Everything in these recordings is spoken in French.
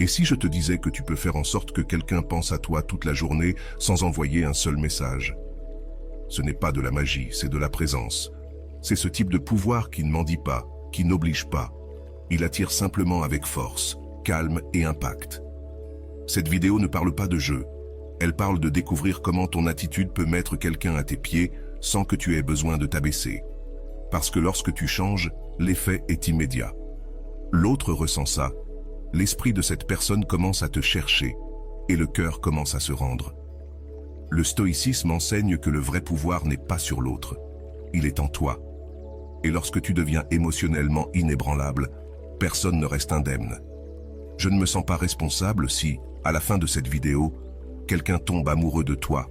Et si je te disais que tu peux faire en sorte que quelqu'un pense à toi toute la journée sans envoyer un seul message? Ce n'est pas de la magie, c'est de la présence. C'est ce type de pouvoir qui ne mendie pas, qui n'oblige pas. Il attire simplement avec force, calme et impact. Cette vidéo ne parle pas de jeu. Elle parle de découvrir comment ton attitude peut mettre quelqu'un à tes pieds sans que tu aies besoin de t'abaisser. Parce que lorsque tu changes, l'effet est immédiat. L'autre ressent ça. L'esprit de cette personne commence à te chercher et le cœur commence à se rendre. Le stoïcisme enseigne que le vrai pouvoir n'est pas sur l'autre. Il est en toi. Et lorsque tu deviens émotionnellement inébranlable, personne ne reste indemne. Je ne me sens pas responsable si, à la fin de cette vidéo, quelqu'un tombe amoureux de toi,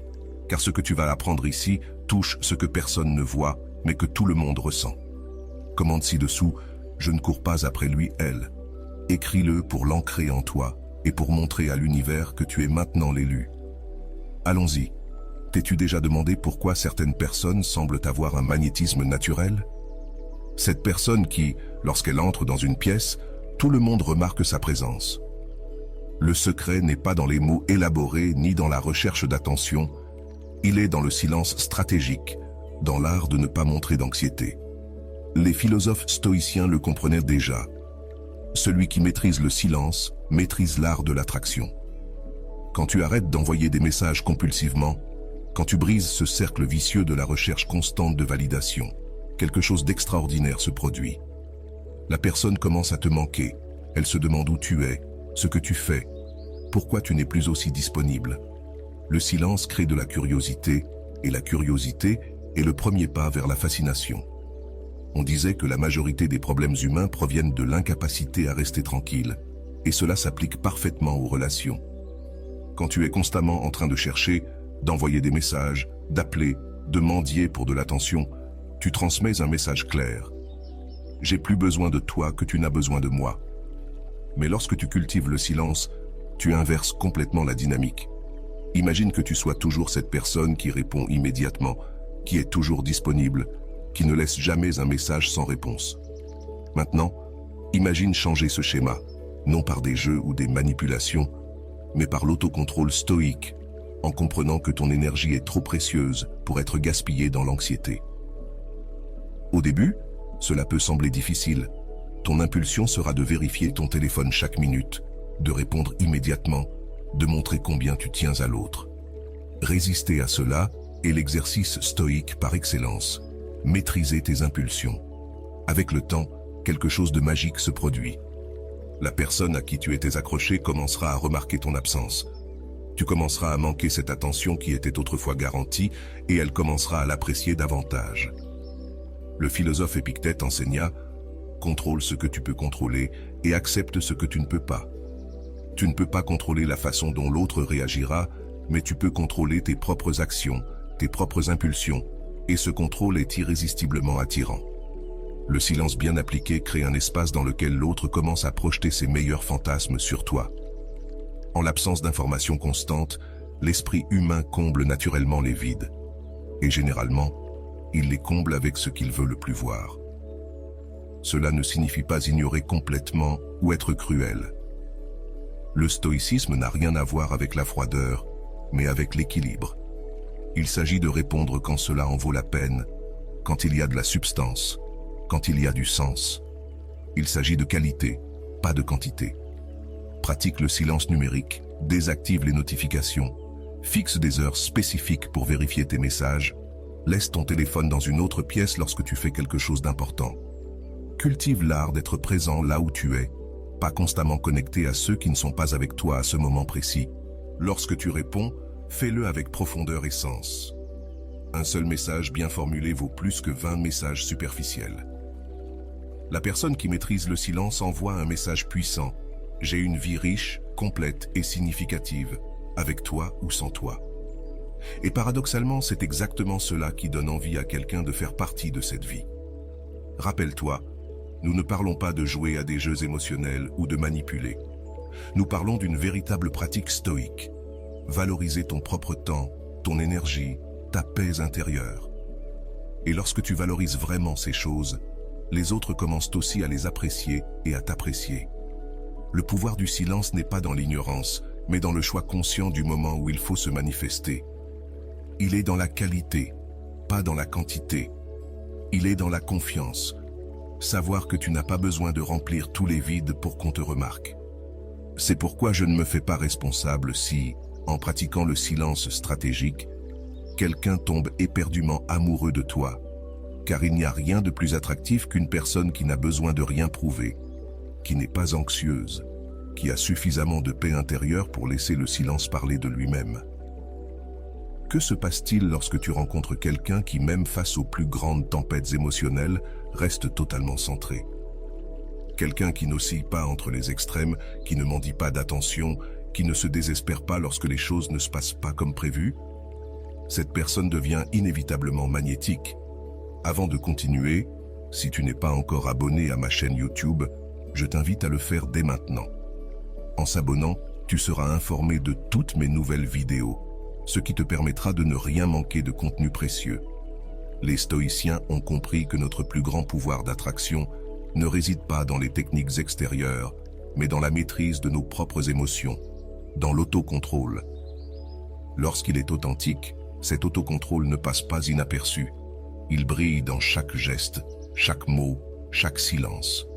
car ce que tu vas apprendre ici touche ce que personne ne voit, mais que tout le monde ressent. Commande ci-dessous, je ne cours pas après lui, elle. Écris-le pour l'ancrer en toi et pour montrer à l'univers que tu es maintenant l'élu. Allons-y. T'es-tu déjà demandé pourquoi certaines personnes semblent avoir un magnétisme naturel? Cette personne qui, lorsqu'elle entre dans une pièce, tout le monde remarque sa présence. Le secret n'est pas dans les mots élaborés ni dans la recherche d'attention, il est dans le silence stratégique, dans l'art de ne pas montrer d'anxiété. Les philosophes stoïciens le comprenaient déjà. Celui qui maîtrise le silence maîtrise l'art de l'attraction. Quand tu arrêtes d'envoyer des messages compulsivement, quand tu brises ce cercle vicieux de la recherche constante de validation, quelque chose d'extraordinaire se produit. La personne commence à te manquer, elle se demande où tu es, ce que tu fais, pourquoi tu n'es plus aussi disponible. Le silence crée de la curiosité, et la curiosité est le premier pas vers la fascination. On disait que la majorité des problèmes humains proviennent de l'incapacité à rester tranquille, et cela s'applique parfaitement aux relations. Quand tu es constamment en train de chercher, d'envoyer des messages, d'appeler, de mendier pour de l'attention, tu transmets un message clair. J'ai plus besoin de toi que tu n'as besoin de moi. Mais lorsque tu cultives le silence, tu inverses complètement la dynamique. Imagine que tu sois toujours cette personne qui répond immédiatement, qui est toujours disponible, qui ne laisse jamais un message sans réponse. Maintenant, imagine changer ce schéma, non par des jeux ou des manipulations, mais par l'autocontrôle stoïque, en comprenant que ton énergie est trop précieuse pour être gaspillée dans l'anxiété. Au début, cela peut sembler difficile. Ton impulsion sera de vérifier ton téléphone chaque minute, de répondre immédiatement, de montrer combien tu tiens à l'autre. Résister à cela est l'exercice stoïque par excellence. Maîtriser tes impulsions. Avec le temps, quelque chose de magique se produit. La personne à qui tu étais accroché commencera à remarquer ton absence. Tu commenceras à manquer cette attention qui était autrefois garantie et elle commencera à l'apprécier davantage. Le philosophe Épictète enseigna « Contrôle ce que tu peux contrôler et accepte ce que tu ne peux pas ». Tu ne peux pas contrôler la façon dont l'autre réagira, mais tu peux contrôler tes propres actions, tes propres impulsions, et ce contrôle est irrésistiblement attirant. Le silence bien appliqué crée un espace dans lequel l'autre commence à projeter ses meilleurs fantasmes sur toi. En l'absence d'informations constantes, l'esprit humain comble naturellement les vides. Et généralement, il les comble avec ce qu'il veut le plus voir. Cela ne signifie pas ignorer complètement ou être cruel. Le stoïcisme n'a rien à voir avec la froideur, mais avec l'équilibre. Il s'agit de répondre quand cela en vaut la peine, quand il y a de la substance, quand il y a du sens. Il s'agit de qualité, pas de quantité. Pratique le silence numérique, désactive les notifications, fixe des heures spécifiques pour vérifier tes messages, laisse ton téléphone dans une autre pièce lorsque tu fais quelque chose d'important. Cultive l'art d'être présent là où tu es, pas constamment connecté à ceux qui ne sont pas avec toi à ce moment précis. Lorsque tu réponds, fais-le avec profondeur et sens. Un seul message bien formulé vaut plus que 20 messages superficiels. La personne qui maîtrise le silence envoie un message puissant. J'ai une vie riche, complète et significative, avec toi ou sans toi. Et paradoxalement, c'est exactement cela qui donne envie à quelqu'un de faire partie de cette vie. Rappelle-toi, nous ne parlons pas de jouer à des jeux émotionnels ou de manipuler. Nous parlons d'une véritable pratique stoïque. Valoriser ton propre temps, ton énergie, ta paix intérieure. Et lorsque tu valorises vraiment ces choses, les autres commencent aussi à les apprécier et à t'apprécier. Le pouvoir du silence n'est pas dans l'ignorance, mais dans le choix conscient du moment où il faut se manifester. Il est dans la qualité, pas dans la quantité. Il est dans la confiance. Savoir que tu n'as pas besoin de remplir tous les vides pour qu'on te remarque. C'est pourquoi je ne me fais pas responsable si, en pratiquant le silence stratégique, quelqu'un tombe éperdument amoureux de toi. Car il n'y a rien de plus attractif qu'une personne qui n'a besoin de rien prouver, qui n'est pas anxieuse, qui a suffisamment de paix intérieure pour laisser le silence parler de lui-même. Que se passe-t-il lorsque tu rencontres quelqu'un qui, même face aux plus grandes tempêtes émotionnelles, reste totalement centré? Quelqu'un qui n'oscille pas entre les extrêmes, qui ne mendie pas d'attention, qui ne se désespère pas lorsque les choses ne se passent pas comme prévu? Cette personne devient inévitablement magnétique. Avant de continuer, si tu n'es pas encore abonné à ma chaîne YouTube, je t'invite à le faire dès maintenant. En s'abonnant, tu seras informé de toutes mes nouvelles vidéos, ce qui te permettra de ne rien manquer de contenu précieux. Les stoïciens ont compris que notre plus grand pouvoir d'attraction ne réside pas dans les techniques extérieures, mais dans la maîtrise de nos propres émotions, dans l'autocontrôle. Lorsqu'il est authentique, cet autocontrôle ne passe pas inaperçu. Il brille dans chaque geste, chaque mot, chaque silence.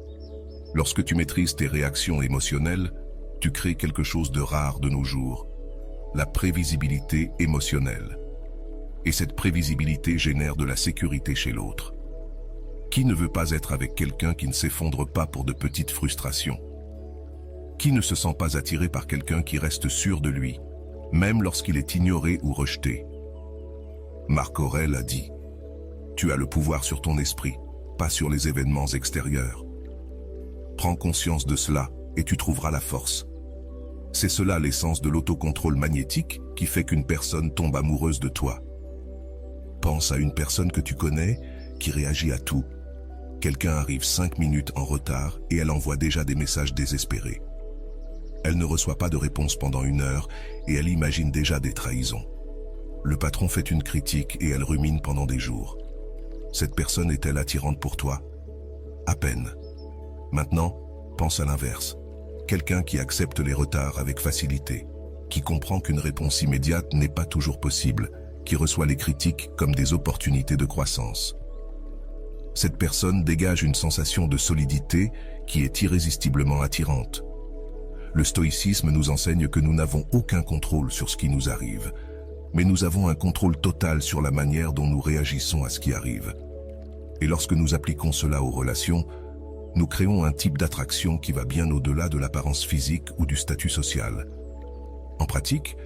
Lorsque tu maîtrises tes réactions émotionnelles, tu crées quelque chose de rare de nos jours, la prévisibilité émotionnelle. Et cette prévisibilité génère de la sécurité chez l'autre. Qui ne veut pas être avec quelqu'un qui ne s'effondre pas pour de petites frustrations? Qui ne se sent pas attiré par quelqu'un qui reste sûr de lui, même lorsqu'il est ignoré ou rejeté? Marc Aurèle a dit: tu as le pouvoir sur ton esprit, pas sur les événements extérieurs. Prends conscience de cela et tu trouveras la force. C'est cela l'essence de l'autocontrôle magnétique qui fait qu'une personne tombe amoureuse de toi. Pense à une personne que tu connais qui réagit à tout. Quelqu'un arrive 5 minutes en retard et elle envoie déjà des messages désespérés. Elle ne reçoit pas de réponse pendant 1 heure et elle imagine déjà des trahisons. Le patron fait une critique et elle rumine pendant des jours. Cette personne est-elle attirante pour toi? À peine. Maintenant, pense à l'inverse. Quelqu'un qui accepte les retards avec facilité, qui comprend qu'une réponse immédiate n'est pas toujours possible, qui reçoit les critiques comme des opportunités de croissance. Cette personne dégage une sensation de solidité qui est irrésistiblement attirante. Le stoïcisme nous enseigne que nous n'avons aucun contrôle sur ce qui nous arrive, mais nous avons un contrôle total sur la manière dont nous réagissons à ce qui arrive. Et lorsque nous appliquons cela aux relations, nous créons un type d'attraction qui va bien au-delà de l'apparence physique ou du statut social. En pratique,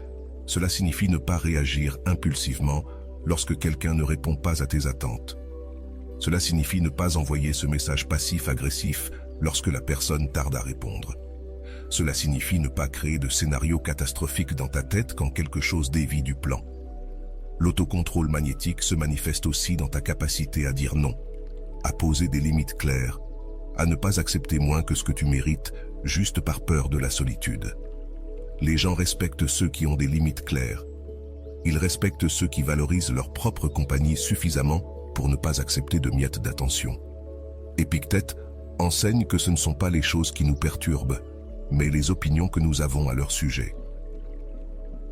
cela signifie ne pas réagir impulsivement lorsque quelqu'un ne répond pas à tes attentes. Cela signifie ne pas envoyer ce message passif-agressif lorsque la personne tarde à répondre. Cela signifie ne pas créer de scénario catastrophique dans ta tête quand quelque chose dévie du plan. L'autocontrôle magnétique se manifeste aussi dans ta capacité à dire non, à poser des limites claires, à ne pas accepter moins que ce que tu mérites juste par peur de la solitude. Les gens respectent ceux qui ont des limites claires. Ils respectent ceux qui valorisent leur propre compagnie suffisamment pour ne pas accepter de miettes d'attention. Épictète enseigne que ce ne sont pas les choses qui nous perturbent, mais les opinions que nous avons à leur sujet.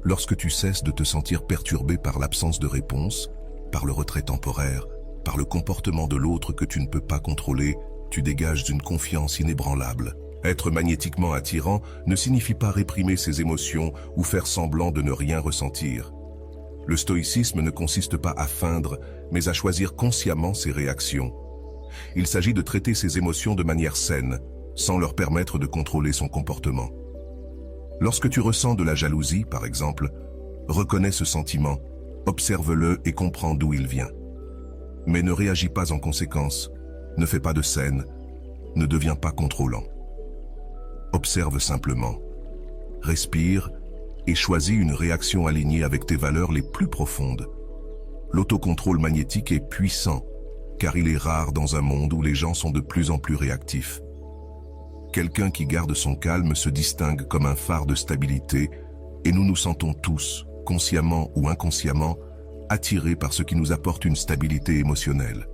Lorsque tu cesses de te sentir perturbé par l'absence de réponse, par le retrait temporaire, par le comportement de l'autre que tu ne peux pas contrôler, tu dégages une confiance inébranlable. Être magnétiquement attirant ne signifie pas réprimer ses émotions ou faire semblant de ne rien ressentir. Le stoïcisme ne consiste pas à feindre, mais à choisir consciemment ses réactions. Il s'agit de traiter ses émotions de manière saine, sans leur permettre de contrôler son comportement. Lorsque tu ressens de la jalousie, par exemple, reconnais ce sentiment, observe-le et comprends d'où il vient. Mais ne réagis pas en conséquence, ne fais pas de scène, ne deviens pas contrôlant. Observe simplement, respire et choisis une réaction alignée avec tes valeurs les plus profondes. L'autocontrôle magnétique est puissant, car il est rare dans un monde où les gens sont de plus en plus réactifs. Quelqu'un qui garde son calme se distingue comme un phare de stabilité et nous nous sentons tous, consciemment ou inconsciemment, attirés par ce qui nous apporte une stabilité émotionnelle.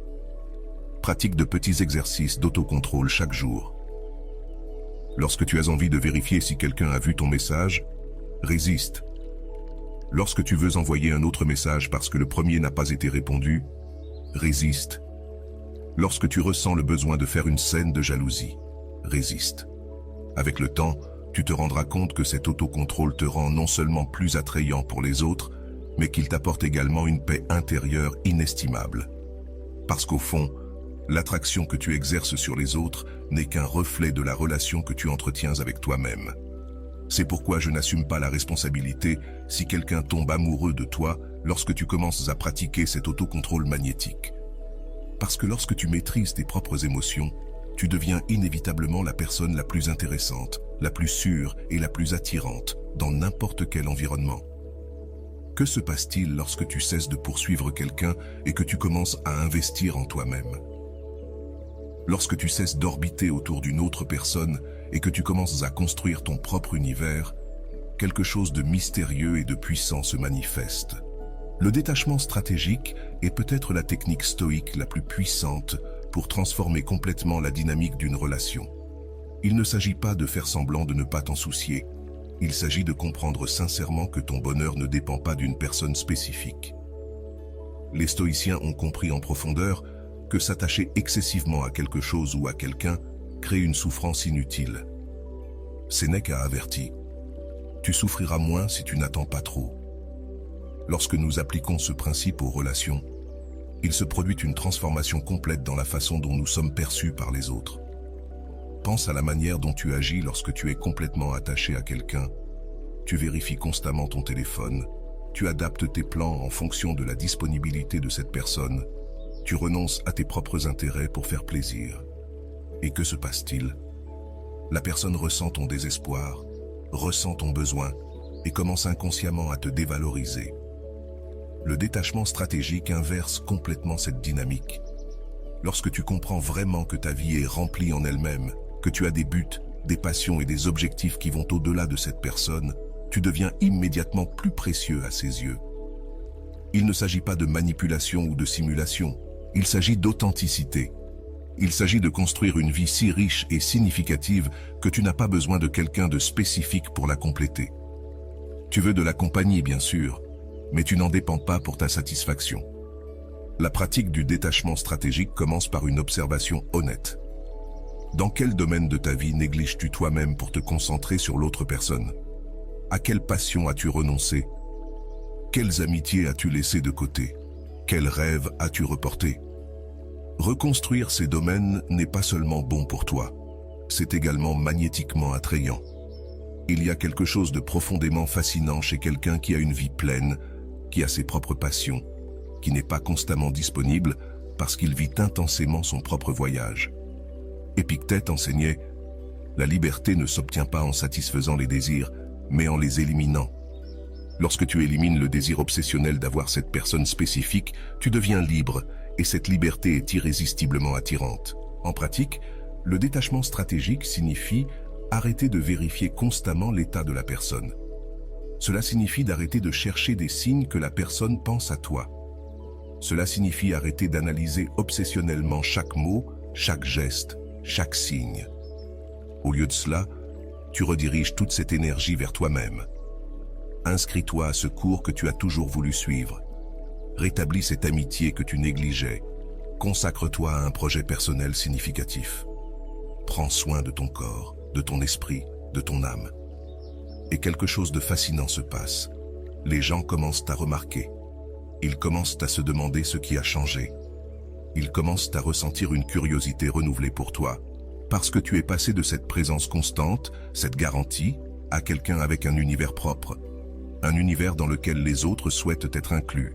Pratique de petits exercices d'autocontrôle chaque jour. Lorsque tu as envie de vérifier si quelqu'un a vu ton message, résiste. Lorsque tu veux envoyer un autre message parce que le premier n'a pas été répondu, résiste. Lorsque tu ressens le besoin de faire une scène de jalousie, résiste. Avec le temps, tu te rendras compte que cet autocontrôle te rend non seulement plus attrayant pour les autres, mais qu'il t'apporte également une paix intérieure inestimable. Parce qu'au fond, l'attraction que tu exerces sur les autres n'est qu'un reflet de la relation que tu entretiens avec toi-même. C'est pourquoi je n'assume pas la responsabilité si quelqu'un tombe amoureux de toi lorsque tu commences à pratiquer cet autocontrôle magnétique. Parce que lorsque tu maîtrises tes propres émotions, tu deviens inévitablement la personne la plus intéressante, la plus sûre et la plus attirante dans n'importe quel environnement. Que se passe-t-il lorsque tu cesses de poursuivre quelqu'un et que tu commences à investir en toi-même? Lorsque tu cesses d'orbiter autour d'une autre personne et que tu commences à construire ton propre univers, quelque chose de mystérieux et de puissant se manifeste. Le détachement stratégique est peut-être la technique stoïque la plus puissante pour transformer complètement la dynamique d'une relation. Il ne s'agit pas de faire semblant de ne pas t'en soucier. Il s'agit de comprendre sincèrement que ton bonheur ne dépend pas d'une personne spécifique. Les stoïciens ont compris en profondeur que s'attacher excessivement à quelque chose ou à quelqu'un crée une souffrance inutile. Sénèque a averti « Tu souffriras moins si tu n'attends pas trop ». Lorsque nous appliquons ce principe aux relations, il se produit une transformation complète dans la façon dont nous sommes perçus par les autres. Pense à la manière dont tu agis lorsque tu es complètement attaché à quelqu'un. Tu vérifies constamment ton téléphone, tu adaptes tes plans en fonction de la disponibilité de cette personne, tu renonces à tes propres intérêts pour faire plaisir. Et que se passe-t-il? La personne ressent ton désespoir, ressent ton besoin et commence inconsciemment à te dévaloriser. Le détachement stratégique inverse complètement cette dynamique. Lorsque tu comprends vraiment que ta vie est remplie en elle-même, que tu as des buts, des passions et des objectifs qui vont au-delà de cette personne, tu deviens immédiatement plus précieux à ses yeux. Il ne s'agit pas de manipulation ou de simulation, il s'agit d'authenticité. Il s'agit de construire une vie si riche et significative que tu n'as pas besoin de quelqu'un de spécifique pour la compléter. Tu veux de la compagnie, bien sûr, mais tu n'en dépends pas pour ta satisfaction. La pratique du détachement stratégique commence par une observation honnête. Dans quel domaine de ta vie négliges-tu toi-même pour te concentrer sur l'autre personne? À quelle passion as-tu renoncé? Quelles amitiés as-tu laissées de côté? Quels rêves as-tu reportés? Reconstruire ces domaines n'est pas seulement bon pour toi, c'est également magnétiquement attrayant. Il y a quelque chose de profondément fascinant chez quelqu'un qui a une vie pleine, qui a ses propres passions, qui n'est pas constamment disponible parce qu'il vit intensément son propre voyage. Épictète enseignait « La liberté ne s'obtient pas en satisfaisant les désirs, mais en les éliminant. » Lorsque tu élimines le désir obsessionnel d'avoir cette personne spécifique, tu deviens libre, et cette liberté est irrésistiblement attirante. En pratique, le détachement stratégique signifie arrêter de vérifier constamment l'état de la personne. Cela signifie d'arrêter de chercher des signes que la personne pense à toi. Cela signifie arrêter d'analyser obsessionnellement chaque mot, chaque geste, chaque signe. Au lieu de cela, tu rediriges toute cette énergie vers toi-même. Inscris-toi à ce cours que tu as toujours voulu suivre. Rétablis cette amitié que tu négligeais. Consacre-toi à un projet personnel significatif. Prends soin de ton corps, de ton esprit, de ton âme. Et quelque chose de fascinant se passe. Les gens commencent à remarquer. Ils commencent à se demander ce qui a changé. Ils commencent à ressentir une curiosité renouvelée pour toi, parce que tu es passé de cette présence constante, cette garantie, à quelqu'un avec un univers propre, un univers dans lequel les autres souhaitent être inclus.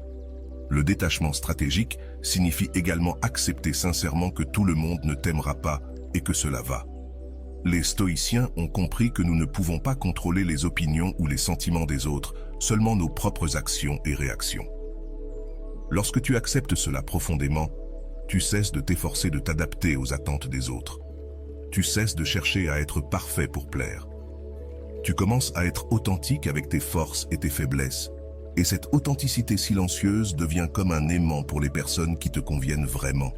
Le détachement stratégique signifie également accepter sincèrement que tout le monde ne t'aimera pas et que cela va. Les stoïciens ont compris que nous ne pouvons pas contrôler les opinions ou les sentiments des autres, seulement nos propres actions et réactions. Lorsque tu acceptes cela profondément, tu cesses de t'efforcer de t'adapter aux attentes des autres. Tu cesses de chercher à être parfait pour plaire. Tu commences à être authentique avec tes forces et tes faiblesses, et cette authenticité silencieuse devient comme un aimant pour les personnes qui te conviennent vraiment.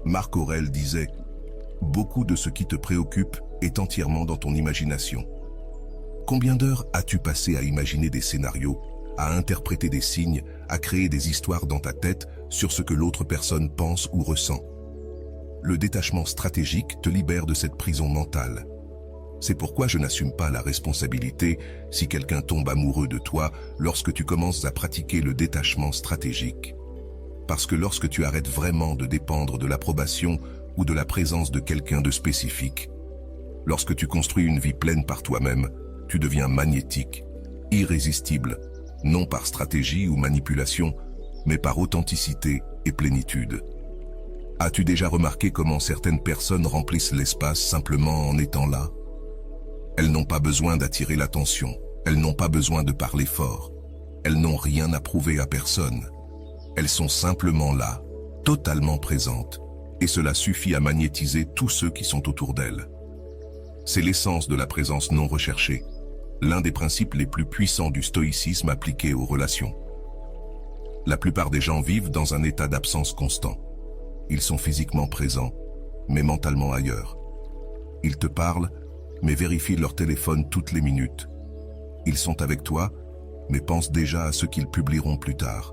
Marc Aurèle disait « Beaucoup de ce qui te préoccupe est entièrement dans ton imagination. Combien d'heures as-tu passé à imaginer des scénarios, à interpréter des signes, à créer des histoires dans ta tête sur ce que l'autre personne pense ou ressent? Le détachement stratégique te libère de cette prison mentale. C'est pourquoi je n'assume pas la responsabilité si quelqu'un tombe amoureux de toi lorsque tu commences à pratiquer le détachement stratégique. Parce que lorsque tu arrêtes vraiment de dépendre de l'approbation ou de la présence de quelqu'un de spécifique, lorsque tu construis une vie pleine par toi-même, tu deviens magnétique, irrésistible, non par stratégie ou manipulation, mais par authenticité et plénitude. As-tu déjà remarqué comment certaines personnes remplissent l'espace simplement en étant là? Elles n'ont pas besoin d'attirer l'attention, elles n'ont pas besoin de parler fort, elles n'ont rien à prouver à personne. Elles sont simplement là, totalement présentes, et cela suffit à magnétiser tous ceux qui sont autour d'elles. C'est l'essence de la présence non recherchée, l'un des principes les plus puissants du stoïcisme appliqué aux relations. La plupart des gens vivent dans un état d'absence constant. Ils sont physiquement présents, mais mentalement ailleurs. Ils te parlent, mais vérifient leur téléphone toutes les minutes. Ils sont avec toi, mais pensent déjà à ce qu'ils publieront plus tard.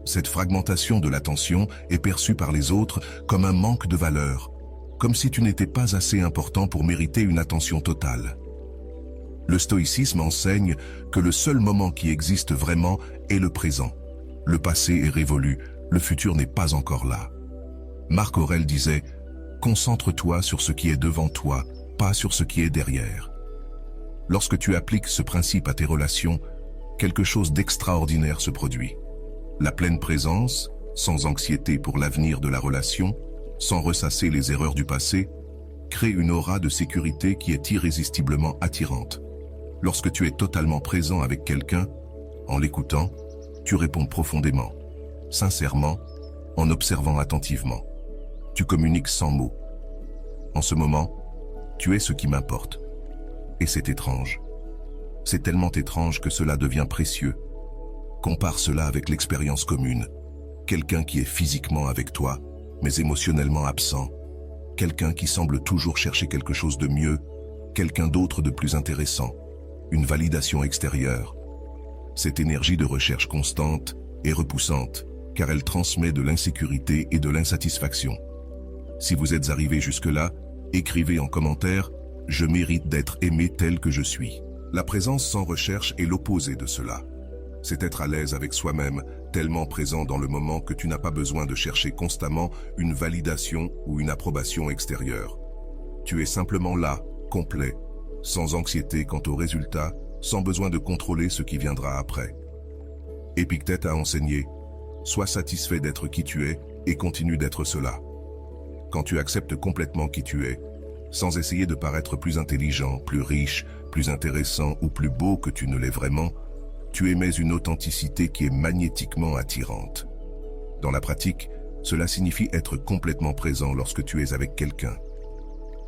Cette fragmentation de l'attention est perçue par les autres comme un manque de valeur, comme si tu n'étais pas assez important pour mériter une attention totale. Le stoïcisme enseigne que le seul moment qui existe vraiment est le présent. Le passé est révolu, le futur n'est pas encore là. Marc Aurèle disait « Concentre-toi sur ce qui est devant toi, pas sur ce qui est derrière. » Lorsque tu appliques ce principe à tes relations, quelque chose d'extraordinaire se produit. La pleine présence, sans anxiété pour l'avenir de la relation, sans ressasser les erreurs du passé, crée une aura de sécurité qui est irrésistiblement attirante. Lorsque tu es totalement présent avec quelqu'un, en l'écoutant, tu réponds profondément, sincèrement, en observant attentivement. Tu communiques sans mots. En ce moment, tu es ce qui m'importe. Et c'est étrange. C'est tellement étrange que cela devient précieux. Compare cela avec l'expérience commune. Quelqu'un qui est physiquement avec toi, mais émotionnellement absent. Quelqu'un qui semble toujours chercher quelque chose de mieux, quelqu'un d'autre de plus intéressant. Une validation extérieure. Cette énergie de recherche constante est repoussante, car elle transmet de l'insécurité et de l'insatisfaction. Si vous êtes arrivé jusque-là, écrivez en commentaire « Je mérite d'être aimé tel que je suis ». La présence sans recherche est l'opposé de cela. C'est être à l'aise avec soi-même, tellement présent dans le moment que tu n'as pas besoin de chercher constamment une validation ou une approbation extérieure. Tu es simplement là, complet, sans anxiété quant aux résultats, sans besoin de contrôler ce qui viendra après. Épictète a enseigné « Sois satisfait d'être qui tu es et continue d'être cela ». Quand tu acceptes complètement qui tu es, sans essayer de paraître plus intelligent, plus riche, plus intéressant ou plus beau que tu ne l'es vraiment, tu émets une authenticité qui est magnétiquement attirante. Dans la pratique, cela signifie être complètement présent lorsque tu es avec quelqu'un.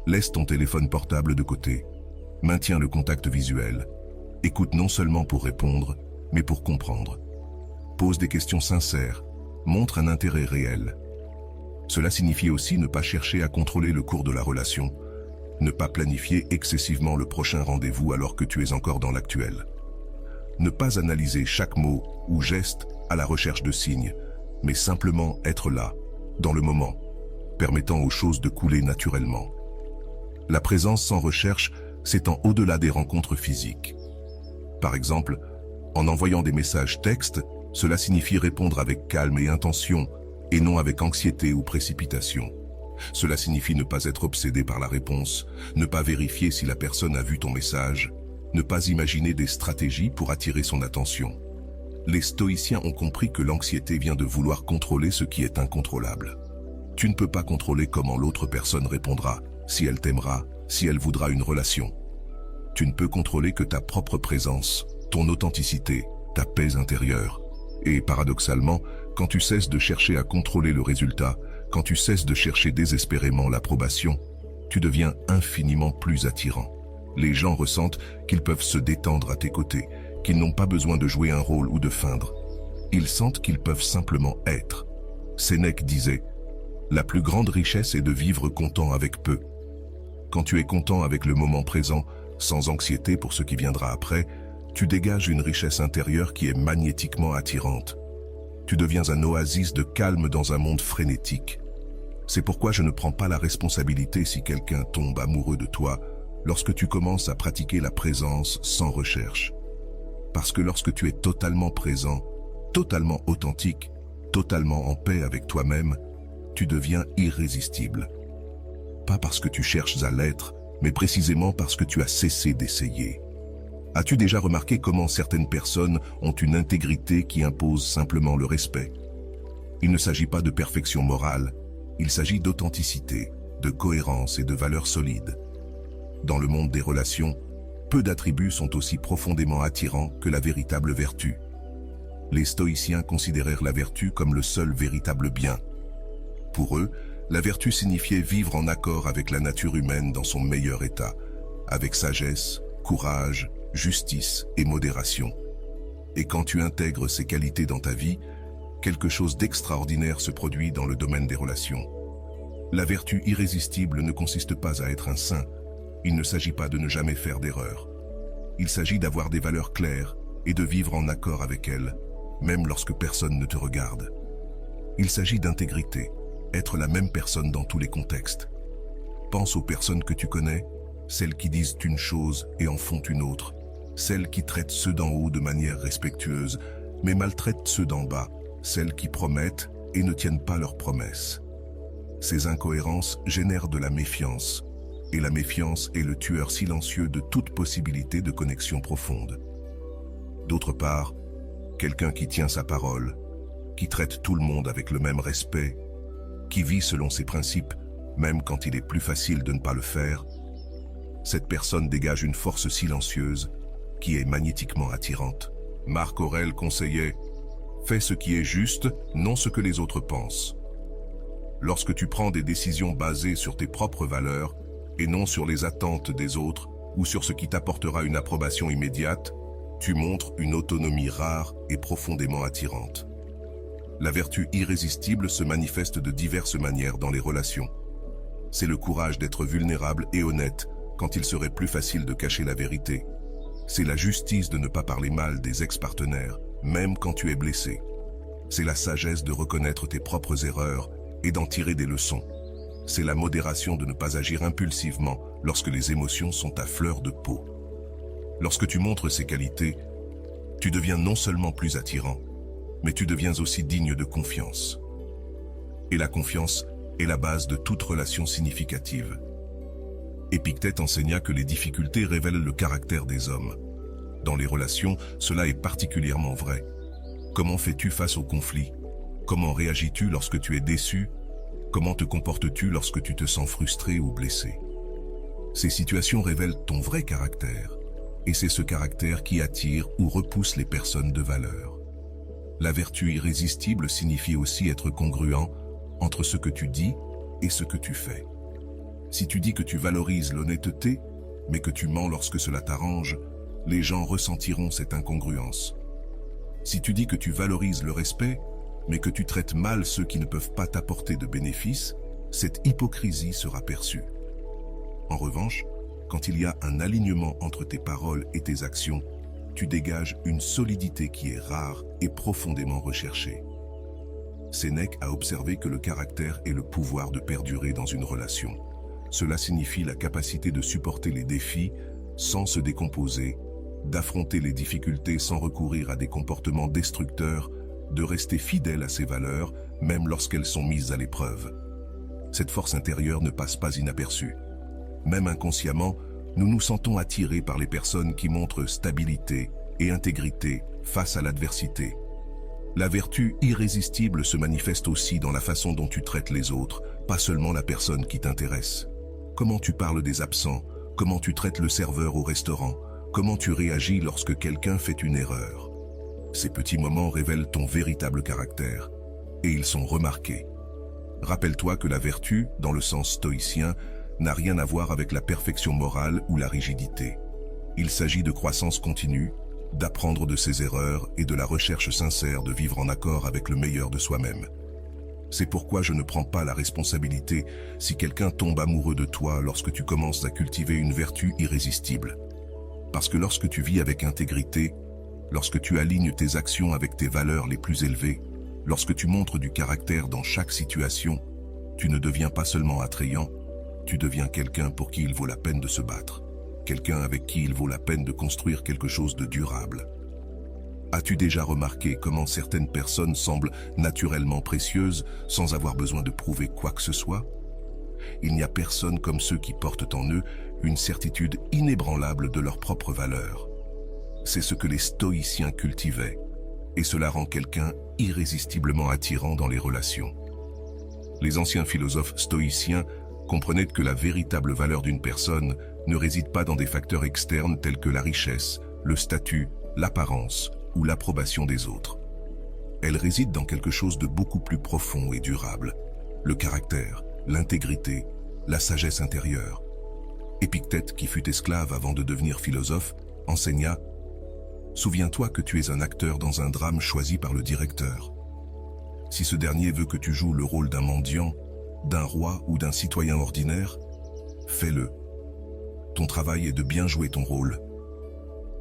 Laisse ton téléphone portable de côté. Maintiens le contact visuel. Écoute non seulement pour répondre, mais pour comprendre. Pose des questions sincères. Montre un intérêt réel. Cela signifie aussi ne pas chercher à contrôler le cours de la relation, ne pas planifier excessivement le prochain rendez-vous alors que tu es encore dans l'actuel. Ne pas analyser chaque mot ou geste à la recherche de signes, mais simplement être là, dans le moment, permettant aux choses de couler naturellement. La présence sans recherche s'étend au-delà des rencontres physiques. Par exemple, en envoyant des messages textes, cela signifie répondre avec calme et intention, et non avec anxiété ou précipitation. Cela signifie ne pas être obsédé par la réponse, ne pas vérifier si la personne a vu ton message, ne pas imaginer des stratégies pour attirer son attention. Les stoïciens ont compris que l'anxiété vient de vouloir contrôler ce qui est incontrôlable. Tu ne peux pas contrôler comment l'autre personne répondra, si elle t'aimera, si elle voudra une relation. Tu ne peux contrôler que ta propre présence, ton authenticité, ta paix intérieure. Et paradoxalement, quand tu cesses de chercher à contrôler le résultat, quand tu cesses de chercher désespérément l'approbation, tu deviens infiniment plus attirant. Les gens ressentent qu'ils peuvent se détendre à tes côtés, qu'ils n'ont pas besoin de jouer un rôle ou de feindre. Ils sentent qu'ils peuvent simplement être. Sénèque disait « La plus grande richesse est de vivre content avec peu ». Quand tu es content avec le moment présent, sans anxiété pour ce qui viendra après, tu dégages une richesse intérieure qui est magnétiquement attirante. Tu deviens un oasis de calme dans un monde frénétique. C'est pourquoi je ne prends pas la responsabilité si quelqu'un tombe amoureux de toi lorsque tu commences à pratiquer la présence sans recherche. Parce que lorsque tu es totalement présent, totalement authentique, totalement en paix avec toi-même, tu deviens irrésistible. Pas parce que tu cherches à l'être, mais précisément parce que tu as cessé d'essayer. As-tu déjà remarqué comment certaines personnes ont une intégrité qui impose simplement le respect? Il ne s'agit pas de perfection morale, il s'agit d'authenticité, de cohérence et de valeurs solides. Dans le monde des relations, peu d'attributs sont aussi profondément attirants que la véritable vertu. Les stoïciens considérèrent la vertu comme le seul véritable bien. Pour eux, la vertu signifiait vivre en accord avec la nature humaine dans son meilleur état, avec sagesse, courage, justice et modération. Et quand tu intègres ces qualités dans ta vie, quelque chose d'extraordinaire se produit dans le domaine des relations. La vertu irrésistible ne consiste pas à être un saint. Il ne s'agit pas de ne jamais faire d'erreur. Il s'agit d'avoir des valeurs claires et de vivre en accord avec elles, même lorsque personne ne te regarde. Il s'agit d'intégrité, être la même personne dans tous les contextes. Pense aux personnes que tu connais, celles qui disent une chose et en font une autre, celles qui traitent ceux d'en haut de manière respectueuse, mais maltraitent ceux d'en bas, celles qui promettent et ne tiennent pas leurs promesses. Ces incohérences génèrent de la méfiance, et la méfiance est le tueur silencieux de toute possibilité de connexion profonde. D'autre part, quelqu'un qui tient sa parole, qui traite tout le monde avec le même respect, qui vit selon ses principes, même quand il est plus facile de ne pas le faire, cette personne dégage une force silencieuse qui est magnétiquement attirante. Marc Aurèle conseillait « Fais ce qui est juste, non ce que les autres pensent ». Lorsque tu prends des décisions basées sur tes propres valeurs et non sur les attentes des autres ou sur ce qui t'apportera une approbation immédiate, tu montres une autonomie rare et profondément attirante. La vertu irrésistible se manifeste de diverses manières dans les relations. C'est le courage d'être vulnérable et honnête quand il serait plus facile de cacher la vérité. C'est la justice de ne pas parler mal des ex-partenaires, même quand tu es blessé. C'est la sagesse de reconnaître tes propres erreurs et d'en tirer des leçons. C'est la modération de ne pas agir impulsivement lorsque les émotions sont à fleur de peau. Lorsque tu montres ces qualités, tu deviens non seulement plus attirant, mais tu deviens aussi digne de confiance. Et la confiance est la base de toute relation significative. Épictète enseigna que les difficultés révèlent le caractère des hommes. Dans les relations, cela est particulièrement vrai. Comment fais-tu face aux conflits? Comment réagis-tu lorsque tu es déçu? Comment te comportes-tu lorsque tu te sens frustré ou blessé? Ces situations révèlent ton vrai caractère, et c'est ce caractère qui attire ou repousse les personnes de valeur. La vertu irrésistible signifie aussi être congruent entre ce que tu dis et ce que tu fais. Si tu dis que tu valorises l'honnêteté, mais que tu mens lorsque cela t'arrange, les gens ressentiront cette incongruence. Si tu dis que tu valorises le respect, mais que tu traites mal ceux qui ne peuvent pas t'apporter de bénéfices, cette hypocrisie sera perçue. En revanche, quand il y a un alignement entre tes paroles et tes actions, tu dégages une solidité qui est rare et profondément recherchée. Sénèque a observé que le caractère est le pouvoir de perdurer dans une relation. Cela signifie la capacité de supporter les défis sans se décomposer, d'affronter les difficultés sans recourir à des comportements destructeurs, de rester fidèle à ses valeurs, même lorsqu'elles sont mises à l'épreuve. Cette force intérieure ne passe pas inaperçue. Même inconsciemment, nous nous sentons attirés par les personnes qui montrent stabilité et intégrité face à l'adversité. La vertu irrésistible se manifeste aussi dans la façon dont tu traites les autres, pas seulement la personne qui t'intéresse. Comment tu parles des absents, comment tu traites le serveur au restaurant, comment tu réagis lorsque quelqu'un fait une erreur. Ces petits moments révèlent ton véritable caractère, et ils sont remarqués. Rappelle-toi que la vertu, dans le sens stoïcien, n'a rien à voir avec la perfection morale ou la rigidité. Il s'agit de croissance continue, d'apprendre de ses erreurs et de la recherche sincère de vivre en accord avec le meilleur de soi-même. C'est pourquoi je ne prends pas la responsabilité si quelqu'un tombe amoureux de toi lorsque tu commences à cultiver une vertu irrésistible. Parce que lorsque tu vis avec intégrité, lorsque tu alignes tes actions avec tes valeurs les plus élevées, lorsque tu montres du caractère dans chaque situation, tu ne deviens pas seulement attrayant, tu deviens quelqu'un pour qui il vaut la peine de se battre, quelqu'un avec qui il vaut la peine de construire quelque chose de durable. As-tu déjà remarqué comment certaines personnes semblent naturellement précieuses sans avoir besoin de prouver quoi que ce soit? Il n'y a personne comme ceux qui portent en eux une certitude inébranlable de leur propre valeur. C'est ce que les stoïciens cultivaient, et cela rend quelqu'un irrésistiblement attirant dans les relations. Les anciens philosophes stoïciens comprenaient que la véritable valeur d'une personne ne réside pas dans des facteurs externes tels que la richesse, le statut, l'apparence ou l'approbation des autres. Elle réside dans quelque chose de beaucoup plus profond et durable, le caractère, l'intégrité, la sagesse intérieure. Épictète, qui fut esclave avant de devenir philosophe, enseigna « Souviens-toi que tu es un acteur dans un drame choisi par le directeur. Si ce dernier veut que tu joues le rôle d'un mendiant, d'un roi ou d'un citoyen ordinaire, fais-le. Ton travail est de bien jouer ton rôle. »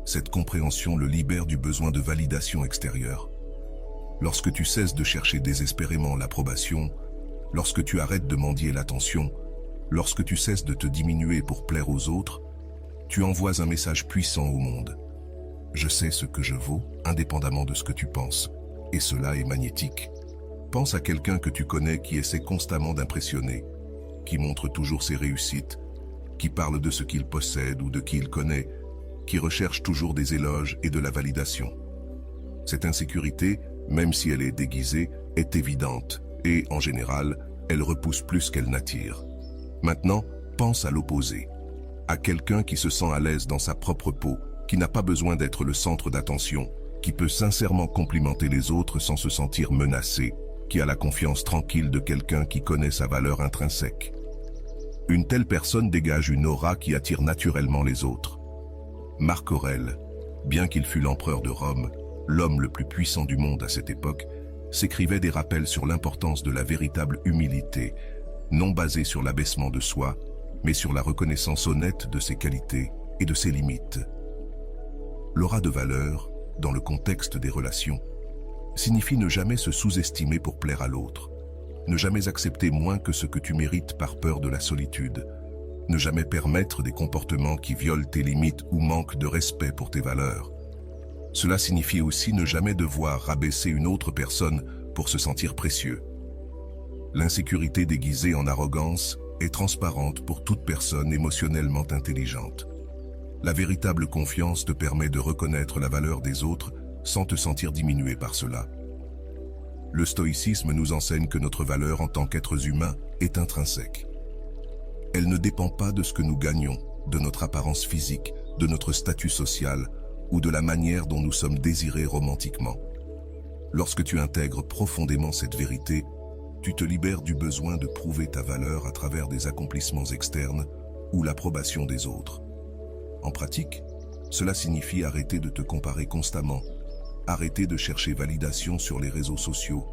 Cette compréhension le libère du besoin de validation extérieure. Lorsque tu cesses de chercher désespérément l'approbation, lorsque tu arrêtes de mendier l'attention, lorsque tu cesses de te diminuer pour plaire aux autres, tu envoies un message puissant au monde. Je sais ce que je vaux, indépendamment de ce que tu penses, et cela est magnétique. Pense à quelqu'un que tu connais qui essaie constamment d'impressionner, qui montre toujours ses réussites, qui parle de ce qu'il possède ou de qui il connaît, qui recherche toujours des éloges et de la validation. Cette insécurité, même si elle est déguisée, est évidente et, en général, elle repousse plus qu'elle n'attire. Maintenant, pense à l'opposé, à quelqu'un qui se sent à l'aise dans sa propre peau, qui n'a pas besoin d'être le centre d'attention, qui peut sincèrement complimenter les autres sans se sentir menacé, qui a la confiance tranquille de quelqu'un qui connaît sa valeur intrinsèque. Une telle personne dégage une aura qui attire naturellement les autres. Marc Aurèle, bien qu'il fût l'empereur de Rome, l'homme le plus puissant du monde à cette époque, s'écrivait des rappels sur l'importance de la véritable humilité, non basée sur l'abaissement de soi, mais sur la reconnaissance honnête de ses qualités et de ses limites. L'aura de valeur, dans le contexte des relations, signifie ne jamais se sous-estimer pour plaire à l'autre, ne jamais accepter moins que ce que tu mérites par peur de la solitude, ne jamais permettre des comportements qui violent tes limites ou manquent de respect pour tes valeurs. Cela signifie aussi ne jamais devoir rabaisser une autre personne pour se sentir précieux. L'insécurité déguisée en arrogance est transparente pour toute personne émotionnellement intelligente. La véritable confiance te permet de reconnaître la valeur des autres sans te sentir diminué par cela. Le stoïcisme nous enseigne que notre valeur en tant qu'êtres humains est intrinsèque. Elle ne dépend pas de ce que nous gagnons, de notre apparence physique, de notre statut social ou de la manière dont nous sommes désirés romantiquement. Lorsque tu intègres profondément cette vérité, tu te libères du besoin de prouver ta valeur à travers des accomplissements externes ou l'approbation des autres. En pratique, cela signifie arrêter de te comparer constamment, arrêter de chercher validation sur les réseaux sociaux,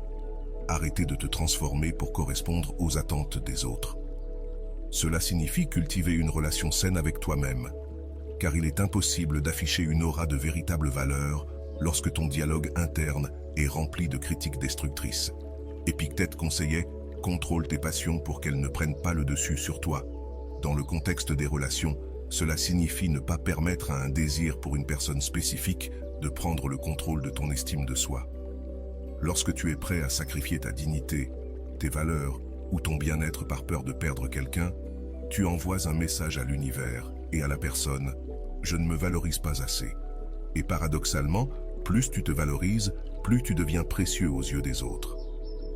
arrêter de te transformer pour correspondre aux attentes des autres. Cela signifie cultiver une relation saine avec toi-même, car il est impossible d'afficher une aura de véritable valeur lorsque ton dialogue interne est rempli de critiques destructrices. Épictète conseillait « Contrôle tes passions pour qu'elles ne prennent pas le dessus sur toi ». Dans le contexte des relations, cela signifie ne pas permettre à un désir pour une personne spécifique de prendre le contrôle de ton estime de soi. Lorsque tu es prêt à sacrifier ta dignité, tes valeurs ou ton bien-être par peur de perdre quelqu'un, tu envoies un message à l'univers et à la personne « Je ne me valorise pas assez ». Et paradoxalement, plus tu te valorises, plus tu deviens précieux aux yeux des autres.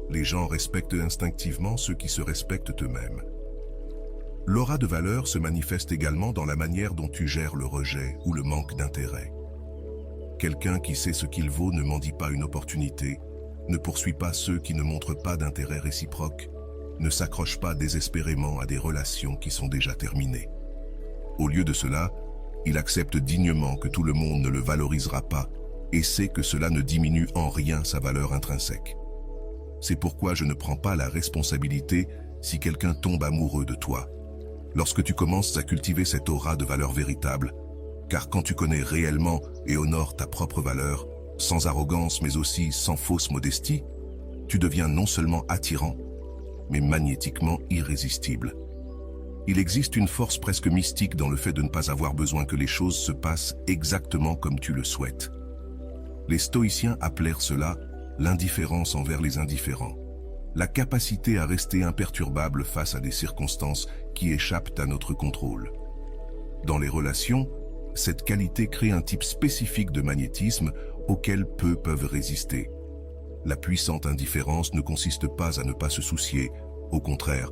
Les gens respectent instinctivement ceux qui se respectent eux-mêmes. L'aura de valeur se manifeste également dans la manière dont tu gères le rejet ou le manque d'intérêt. Quelqu'un qui sait ce qu'il vaut ne mendie pas une opportunité, ne poursuit pas ceux qui ne montrent pas d'intérêt réciproque, ne s'accroche pas désespérément à des relations qui sont déjà terminées. Au lieu de cela, il accepte dignement que tout le monde ne le valorisera pas et sait que cela ne diminue en rien sa valeur intrinsèque. C'est pourquoi je ne prends pas la responsabilité si quelqu'un tombe amoureux de toi. Lorsque tu commences à cultiver cette aura de valeur véritable, car quand tu connais réellement et honores ta propre valeur, sans arrogance mais aussi sans fausse modestie, tu deviens non seulement attirant, mais magnétiquement irrésistible. Il existe une force presque mystique dans le fait de ne pas avoir besoin que les choses se passent exactement comme tu le souhaites. Les stoïciens appelèrent cela l'indifférence envers les indifférents, la capacité à rester imperturbable face à des circonstances qui échappent à notre contrôle. Dans les relations, cette qualité crée un type spécifique de magnétisme auquel peu peuvent résister. La puissante indifférence ne consiste pas à ne pas se soucier, au contraire,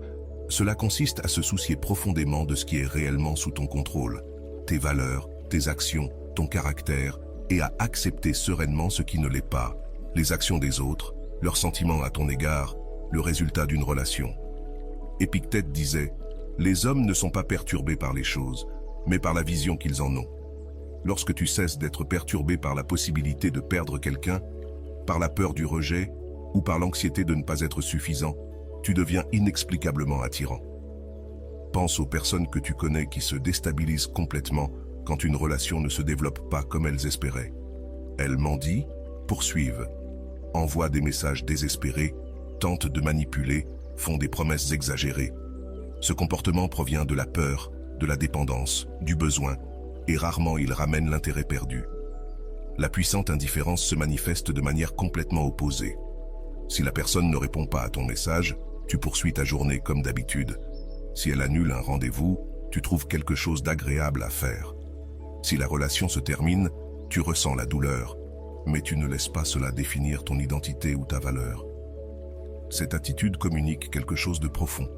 cela consiste à se soucier profondément de ce qui est réellement sous ton contrôle, tes valeurs, tes actions, ton caractère, et à accepter sereinement ce qui ne l'est pas, les actions des autres, leurs sentiments à ton égard, le résultat d'une relation. Épictète disait « Les hommes ne sont pas perturbés par les choses, mais par la vision qu'ils en ont. » Lorsque tu cesses d'être perturbé par la possibilité de perdre quelqu'un, par la peur du rejet ou par l'anxiété de ne pas être suffisant, tu deviens inexplicablement attirant. Pense aux personnes que tu connais qui se déstabilisent complètement quand une relation ne se développe pas comme elles espéraient. Elles mendient, poursuivent, envoient des messages désespérés, tentent de manipuler, font des promesses exagérées. Ce comportement provient de la peur, de la dépendance, du besoin, et rarement il ramène l'intérêt perdu. La puissante indifférence se manifeste de manière complètement opposée. Si la personne ne répond pas à ton message, tu poursuis ta journée comme d'habitude. Si elle annule un rendez-vous, tu trouves quelque chose d'agréable à faire. Si la relation se termine, tu ressens la douleur, mais tu ne laisses pas cela définir ton identité ou ta valeur. Cette attitude communique quelque chose de profond.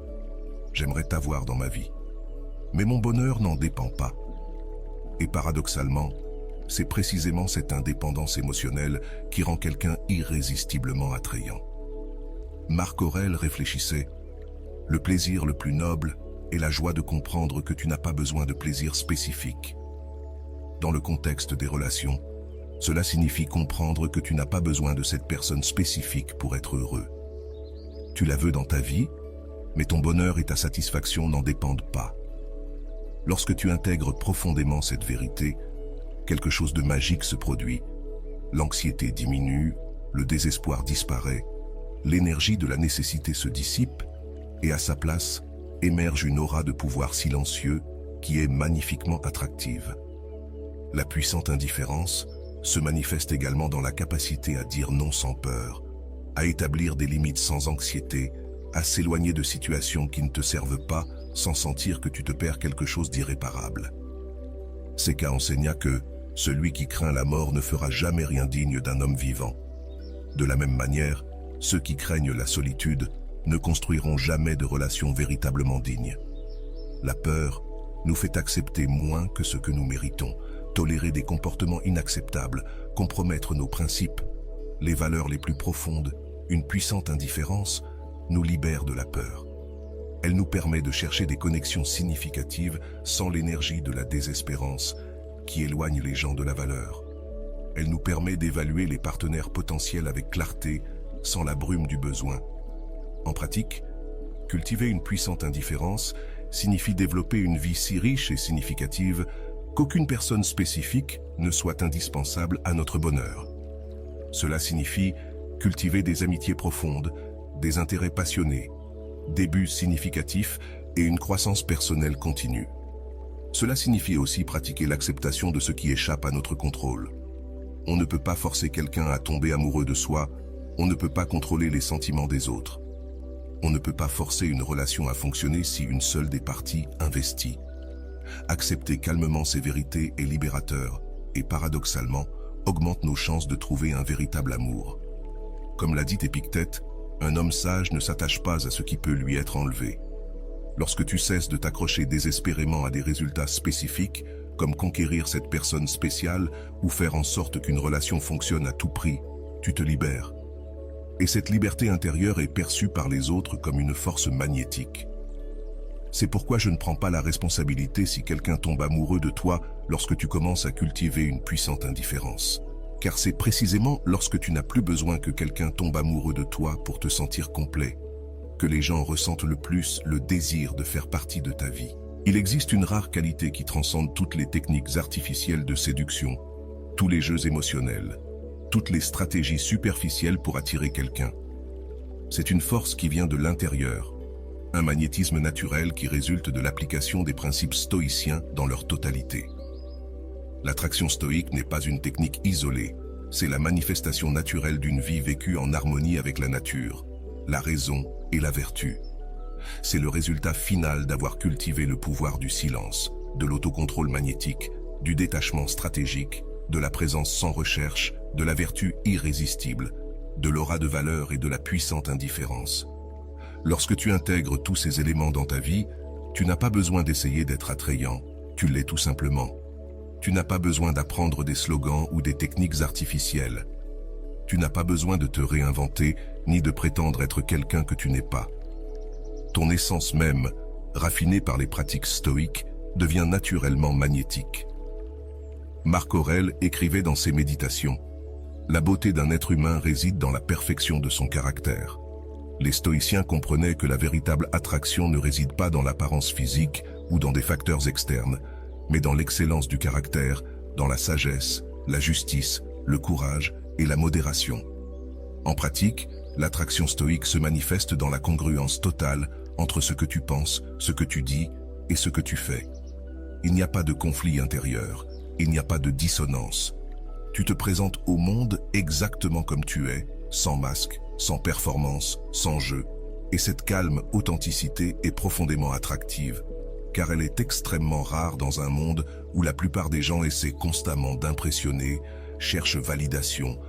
J'aimerais t'avoir dans ma vie, mais mon bonheur n'en dépend pas. Et paradoxalement, c'est précisément cette indépendance émotionnelle qui rend quelqu'un irrésistiblement attrayant. Marc Aurèle réfléchissait « Le plaisir le plus noble est la joie de comprendre que tu n'as pas besoin de plaisir spécifique. » Dans le contexte des relations, cela signifie comprendre que tu n'as pas besoin de cette personne spécifique pour être heureux. Tu la veux dans ta vie, mais ton bonheur et ta satisfaction n'en dépendent pas. Lorsque tu intègres profondément cette vérité, quelque chose de magique se produit. L'anxiété diminue, le désespoir disparaît, l'énergie de la nécessité se dissipe et à sa place émerge une aura de pouvoir silencieux qui est magnifiquement attractive. La puissante indifférence se manifeste également dans la capacité à dire non sans peur, à établir des limites sans anxiété, à s'éloigner de situations qui ne te servent pas sans sentir que tu te perds quelque chose d'irréparable. Séka enseigna que celui qui craint la mort ne fera jamais rien digne d'un homme vivant. De la même manière, ceux qui craignent la solitude ne construiront jamais de relations véritablement dignes. La peur nous fait accepter moins que ce que nous méritons, tolérer des comportements inacceptables, compromettre nos principes. Les valeurs les plus profondes, une puissante indifférence, nous libère de la peur. Elle nous permet de chercher des connexions significatives sans l'énergie de la désespérance qui éloigne les gens de la valeur. Elle nous permet d'évaluer les partenaires potentiels avec clarté sans la brume du besoin. En pratique, cultiver une puissante indifférence signifie développer une vie si riche et significative qu'aucune personne spécifique ne soit indispensable à notre bonheur. Cela signifie cultiver des amitiés profondes, des intérêts passionnés, des buts significatifs et une croissance personnelle continue. Cela signifie aussi pratiquer l'acceptation de ce qui échappe à notre contrôle. On ne peut pas forcer quelqu'un à tomber amoureux de soi, on ne peut pas contrôler les sentiments des autres. On ne peut pas forcer une relation à fonctionner si une seule des parties investit. Accepter calmement ces vérités est libérateur et paradoxalement augmente nos chances de trouver un véritable amour. Comme l'a dit Épictète, un homme sage ne s'attache pas à ce qui peut lui être enlevé. Lorsque tu cesses de t'accrocher désespérément à des résultats spécifiques, comme conquérir cette personne spéciale ou faire en sorte qu'une relation fonctionne à tout prix, tu te libères. Et cette liberté intérieure est perçue par les autres comme une force magnétique. C'est pourquoi je ne prends pas la responsabilité si quelqu'un tombe amoureux de toi lorsque tu commences à cultiver une puissante indifférence. car c'est précisément lorsque tu n'as plus besoin que quelqu'un tombe amoureux de toi pour te sentir complet, que les gens ressentent le plus le désir de faire partie de ta vie. Il existe une rare qualité qui transcende toutes les techniques artificielles de séduction, tous les jeux émotionnels, toutes les stratégies superficielles pour attirer quelqu'un. C'est une force qui vient de l'intérieur, un magnétisme naturel qui résulte de l'application des principes stoïciens dans leur totalité. L'attraction stoïque n'est pas une technique isolée, c'est la manifestation naturelle d'une vie vécue en harmonie avec la nature, la raison et la vertu. C'est le résultat final d'avoir cultivé le pouvoir du silence, de l'autocontrôle magnétique, du détachement stratégique, de la présence sans recherche, de la vertu irrésistible, de l'aura de valeur et de la puissante indifférence. Lorsque tu intègres tous ces éléments dans ta vie, tu n'as pas besoin d'essayer d'être attrayant, tu l'es tout simplement. Tu n'as pas besoin d'apprendre des slogans ou des techniques artificielles. Tu n'as pas besoin de te réinventer, ni de prétendre être quelqu'un que tu n'es pas. Ton essence même, raffinée par les pratiques stoïques, devient naturellement magnétique. Marc Aurèle écrivait dans ses méditations « La beauté d'un être humain réside dans la perfection de son caractère ». Les stoïciens comprenaient que la véritable attraction ne réside pas dans l'apparence physique ou dans des facteurs externes, mais dans l'excellence du caractère, dans la sagesse, la justice, le courage et la modération. En pratique, l'attraction stoïque se manifeste dans la congruence totale entre ce que tu penses, ce que tu dis et ce que tu fais. Il n'y a pas de conflit intérieur, il n'y a pas de dissonance. Tu te présentes au monde exactement comme tu es, sans masque, sans performance, sans jeu. Et cette calme authenticité est profondément attractive, car elle est extrêmement rare dans un monde où la plupart des gens essaient constamment d'impressionner, cherchent validation,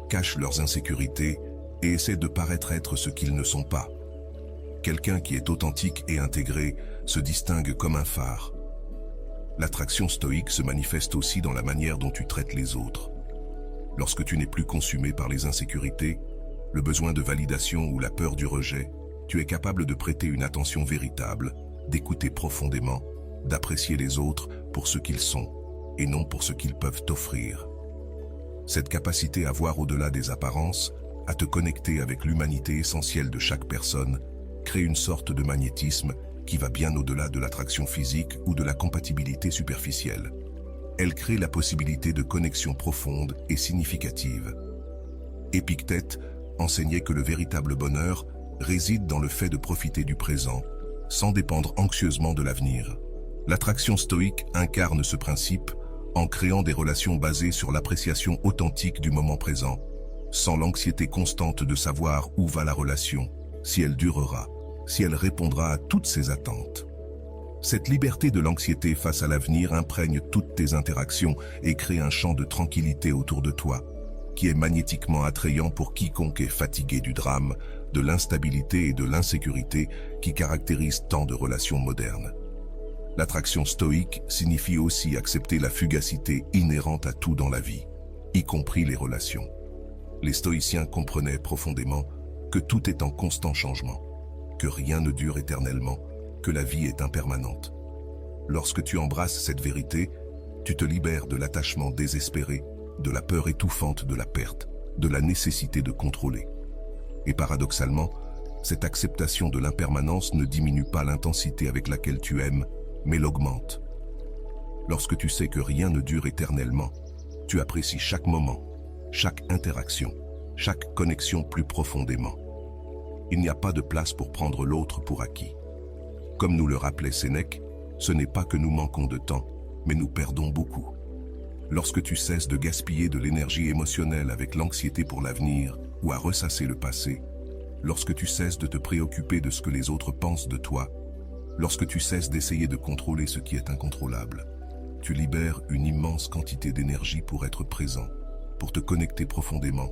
cachent leurs insécurités et essaient de paraître être ce qu'ils ne sont pas. Quelqu'un qui est authentique et intégré se distingue comme un phare. L'attraction stoïque se manifeste aussi dans la manière dont tu traites les autres. Lorsque tu n'es plus consumé par les insécurités, le besoin de validation ou la peur du rejet, tu es capable de prêter une attention véritable, d'écouter profondément, d'apprécier les autres pour ce qu'ils sont et non pour ce qu'ils peuvent t'offrir. Cette capacité à voir au-delà des apparences, à te connecter avec l'humanité essentielle de chaque personne, crée une sorte de magnétisme qui va bien au-delà de l'attraction physique ou de la compatibilité superficielle. Elle crée la possibilité de connexions profondes et significatives. Épictète enseignait que le véritable bonheur réside dans le fait de profiter du présent, sans dépendre anxieusement de l'avenir. L'attraction stoïque incarne ce principe en créant des relations basées sur l'appréciation authentique du moment présent, sans l'anxiété constante de savoir où va la relation, si elle durera, si elle répondra à toutes ses attentes. Cette liberté de l'anxiété face à l'avenir imprègne toutes tes interactions et crée un champ de tranquillité autour de toi, qui est magnétiquement attrayant pour quiconque est fatigué du drame, de l'instabilité et de l'insécurité qui caractérisent tant de relations modernes. L'attraction stoïque signifie aussi accepter la fugacité inhérente à tout dans la vie, y compris les relations. Les stoïciens comprenaient profondément que tout est en constant changement, que rien ne dure éternellement, que la vie est impermanente. Lorsque tu embrasses cette vérité, tu te libères de l'attachement désespéré, de la peur étouffante de la perte, de la nécessité de contrôler. Et paradoxalement, cette acceptation de l'impermanence ne diminue pas l'intensité avec laquelle tu aimes, mais l'augmente. Lorsque tu sais que rien ne dure éternellement, tu apprécies chaque moment, chaque interaction, chaque connexion plus profondément. Il n'y a pas de place pour prendre l'autre pour acquis. Comme nous le rappelait Sénèque, ce n'est pas que nous manquons de temps, mais nous perdons beaucoup. Lorsque tu cesses de gaspiller de l'énergie émotionnelle avec l'anxiété pour l'avenir ou à ressasser le passé, lorsque tu cesses de te préoccuper de ce que les autres pensent de toi, lorsque tu cesses d'essayer de contrôler ce qui est incontrôlable, tu libères une immense quantité d'énergie pour être présent, pour te connecter profondément,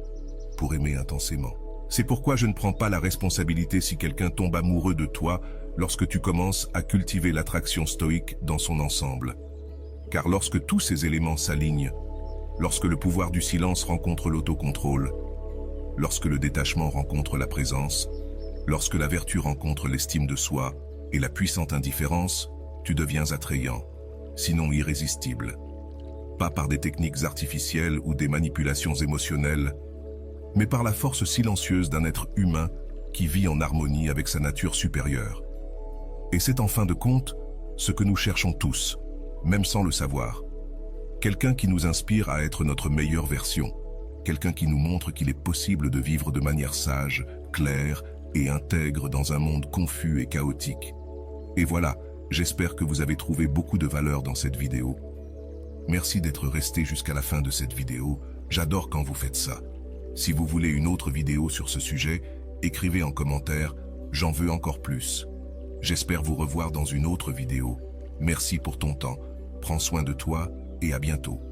pour aimer intensément. C'est pourquoi je ne prends pas la responsabilité si quelqu'un tombe amoureux de toi lorsque tu commences à cultiver l'attraction stoïque dans son ensemble. Car lorsque tous ces éléments s'alignent, lorsque le pouvoir du silence rencontre l'autocontrôle, lorsque le détachement rencontre la présence, lorsque la vertu rencontre l'estime de soi et la puissante indifférence, tu deviens attrayant, sinon irrésistible. pas par des techniques artificielles ou des manipulations émotionnelles, mais par la force silencieuse d'un être humain qui vit en harmonie avec sa nature supérieure. Et c'est en fin de compte ce que nous cherchons tous, même sans le savoir. Quelqu'un qui nous inspire à être notre meilleure version, quelqu'un qui nous montre qu'il est possible de vivre de manière sage, claire et intègre dans un monde confus et chaotique. Et voilà, j'espère que vous avez trouvé beaucoup de valeur dans cette vidéo. Merci d'être resté jusqu'à la fin de cette vidéo, j'adore quand vous faites ça. Si vous voulez une autre vidéo sur ce sujet, écrivez en commentaire, j'en veux encore plus. J'espère vous revoir dans une autre vidéo. Merci pour ton temps, prends soin de toi et à bientôt.